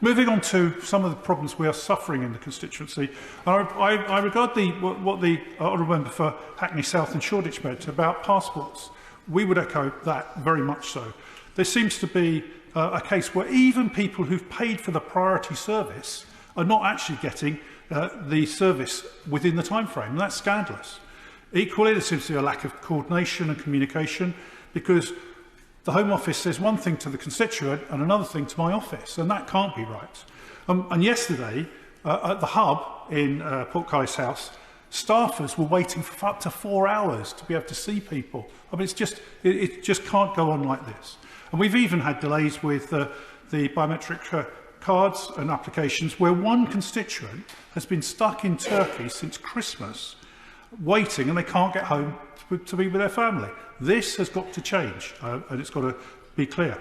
Moving on to some of the problems we are suffering in the constituency, I regard what the Honourable Member for Hackney South and Shoreditch meant about passports. We would echo that very much so. There seems to be a case where even people who've paid for the priority service are not actually getting the service within the time frame, and that's scandalous. Equally, there seems to be a lack of coordination and communication, because the Home Office says one thing to the constituent and another thing to my office, and that can't be right. And yesterday, at the hub in Portcullis House, staffers were waiting for up to 4 hours to be able to see people. I mean, it just can't go on like this. And we've even had delays with the biometric cards and applications, where one constituent has been stuck in Turkey since Christmas, waiting, and they can't get home to be with their family. This has got to change, and it's got to be clear.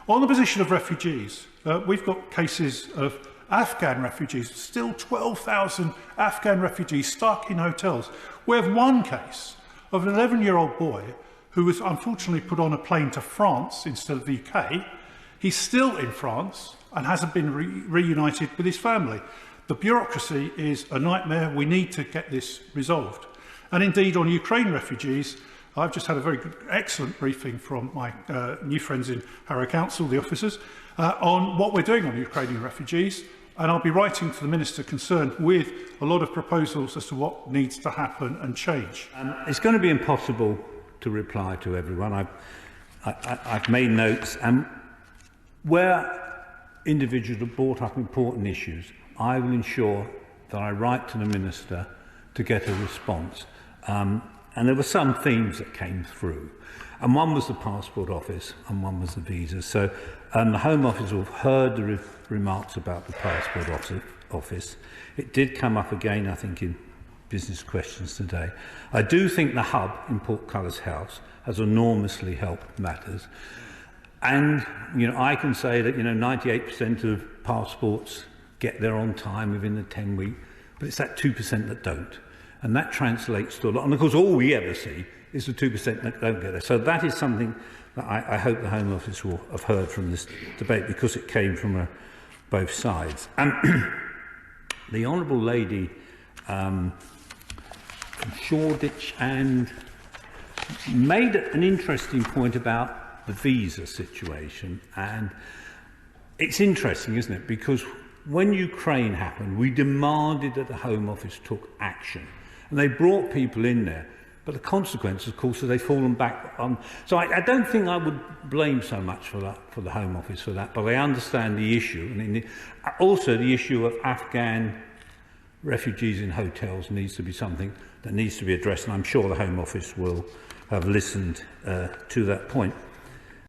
On the position of refugees, we've got cases of Afghan refugees, still 12,000 Afghan refugees stuck in hotels. We have one case of an 11-year-old boy who was unfortunately put on a plane to France instead of the UK. He's still in France and hasn't been reunited with his family. The bureaucracy is a nightmare. We need to get this resolved. And indeed, on Ukraine refugees, I've just had a very good, excellent briefing from my new friends in Harrow Council, the officers, on what we're doing on Ukrainian refugees. And I'll be writing to the Minister concerned with a lot of proposals as to what needs to happen and change. It's going to be impossible to reply to everyone. I've made notes, and where individuals have brought up important issues, I will ensure that I write to the Minister to get a response. And there were some themes that came through, and one was the Passport Office and one was the visas. So the Home Office will have heard the remarks about the Passport Office. It did come up again, I think, in business questions today. I do think the hub in Portcullis House has enormously helped matters. And, I can say that, 98% of passports get there on time within the 10-week, but it's that 2% that don't. And that translates to a lot. And of course, all we ever see is the 2% that don't get there. So that is something that I hope the Home Office will have heard from this debate, because it came from both sides. And the Honourable Lady from Shoreditch and made an interesting point about the visa situation. And it's interesting, isn't it? Because when Ukraine happened, we demanded that the Home Office took action. And they brought people in there. But the consequence, of course, is they've fallen back on. So I don't think I would blame so much for the Home Office for that. But I understand the issue. And also the issue of Afghan refugees in hotels needs to be something that needs to be addressed. And I'm sure the Home Office will have listened to that point.